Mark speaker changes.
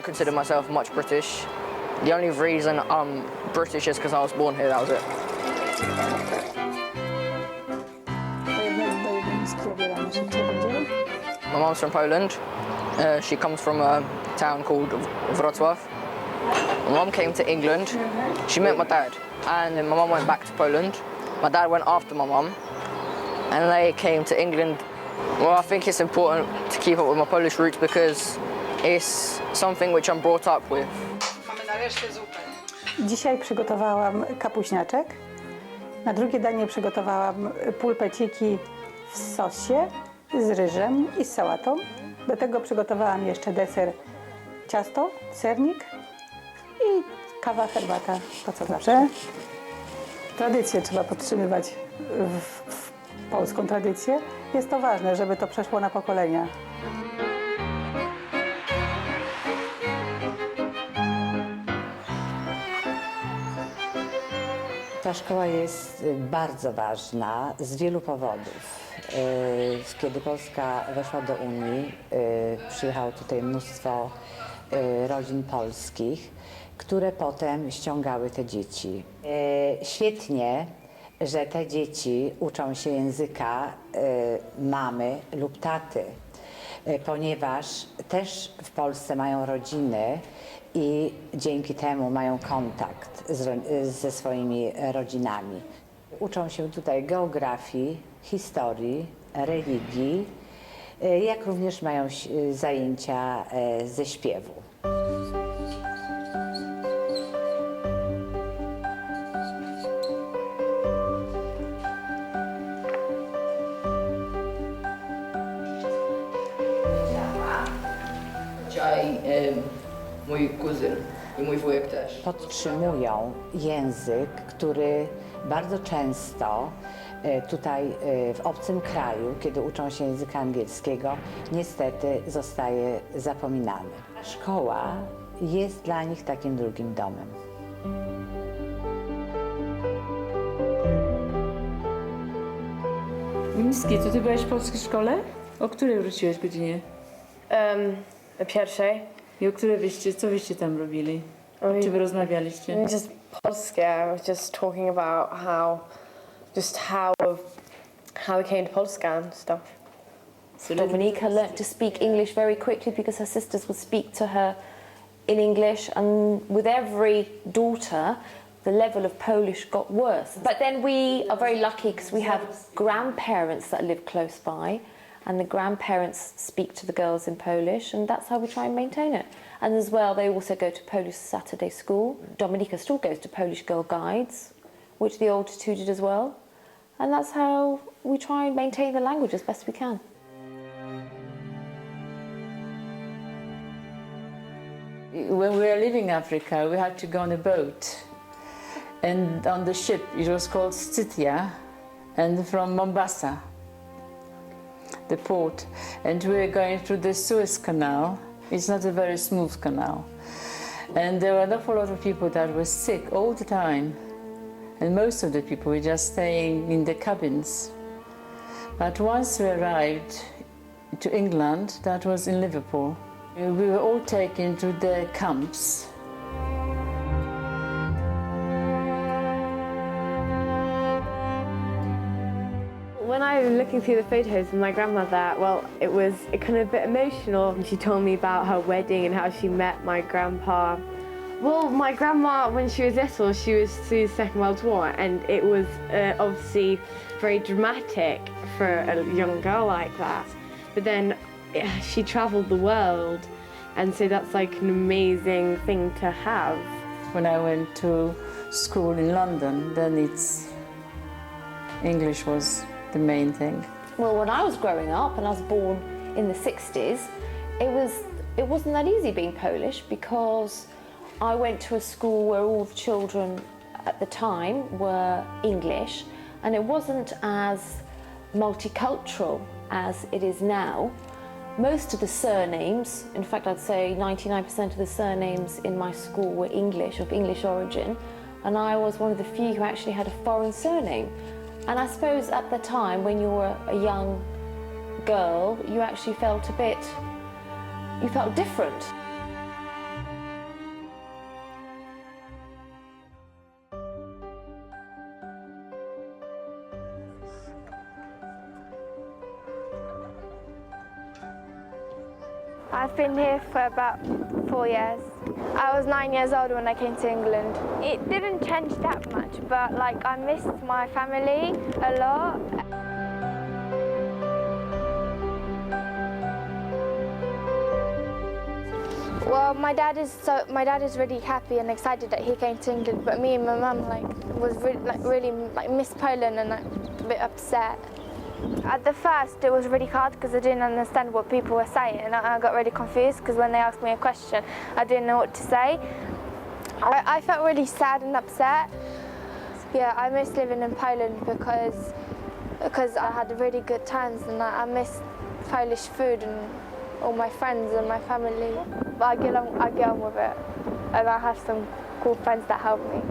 Speaker 1: consider myself much British. The only reason I'm British is because I was born here, that was it. My mom's from Poland. She comes from a town called Wrocław. My mom came to England. She met my dad, and then my mom went back to Poland. My dad went after my mom, and they came to England. Well, I think it's important to keep up with my Polish roots because it's something which I'm brought up with.
Speaker 2: Dzisiaj przygotowałam kapuśniaczek. Na drugie danie przygotowałam pulpeciki w sosie z ryżem i z sałatą. Do tego przygotowałam jeszcze deser, ciasto, sernik i kawa, herbata, to co zawsze. Tradycję trzeba podtrzymywać, polską tradycję. Jest to ważne, żeby to przeszło na pokolenia.
Speaker 3: Ta szkoła jest bardzo ważna z wielu powodów. Kiedy Polska weszła do Unii, przyjechało tutaj mnóstwo rodzin polskich, które potem ściągały te dzieci. Świetnie, że te dzieci uczą się języka mamy lub taty, ponieważ też w Polsce mają rodziny i dzięki temu mają kontakt ze swoimi rodzinami. Uczą się tutaj geografii, historii, religii, jak również mają zajęcia ze śpiewu.
Speaker 1: Dzisiaj mój kuzyn i mój wujek też
Speaker 3: Podtrzymują język, który bardzo często tutaj w obcym kraju, kiedy uczą się języka angielskiego, niestety zostaje zapominany. Szkoła jest dla nich takim drugim domem.
Speaker 4: Miski, to ty byłaś w polskiej szkole? O której wróciłeś godzinie?
Speaker 5: O pierwszej.
Speaker 4: I o której co wyście tam robili? Czy wy rozmawialiście?
Speaker 5: Just Polska. I was just talking about how we came to Polska and stuff.
Speaker 6: Dominika learnt to speak English very quickly because her sisters would speak to her in English, and with every daughter the level of Polish got worse. But then we are very lucky because we have grandparents that live close by, and the grandparents speak to the girls in Polish, and that's how we try and maintain it. And as well, they also go to Polish Saturday school. Dominika still goes to Polish Girl Guides, which the older two did as well. And that's how we try and maintain the language as best we can.
Speaker 4: When we were leaving Africa, we had to go on a boat. And on the ship, it was called Scythia, and from Mombasa, the port. And we were going through the Suez Canal. It's not a very smooth canal. And there were an awful lot of people that were sick all the time. And most of the people were just staying in the cabins. But once we arrived to England, that was in Liverpool, we were all taken to the camps.
Speaker 5: When I was looking through the photos with my grandmother, well, it was kind of a bit emotional. And she told me about her wedding and how she met my grandpa. Well, my grandma, when she was little, she was through the Second World War, and it was obviously very dramatic for a young girl like that. But then she traveled the world, and so that's like an amazing thing to have.
Speaker 4: When I went to school in London, then English was the main thing.
Speaker 6: Well, when I was growing up, and I was born in the 60s, it wasn't that easy being Polish, because I went to a school where all the children at the time were English, and it wasn't as multicultural as it is now. Most of the surnames, in fact I'd say 99% of the surnames in my school were English, of English origin, and I was one of the few who actually had a foreign surname. And I suppose at the time, when you were a young girl, you actually felt different.
Speaker 7: I've been here for about 4 years. I was 9 years old when I came to England. It didn't change that much, but like I missed my family a lot. Well, my dad is really happy and excited that he came to England, but me and my mum was really miss Poland and a bit upset. At the first, it was really hard because I didn't understand what people were saying, and I got really confused because when they asked me a question, I didn't know what to say. I felt really sad and upset. Yeah, I miss living in Poland because I had really good times, and I miss Polish food and all my friends and my family. But I get on with it, and I have some cool friends that help me.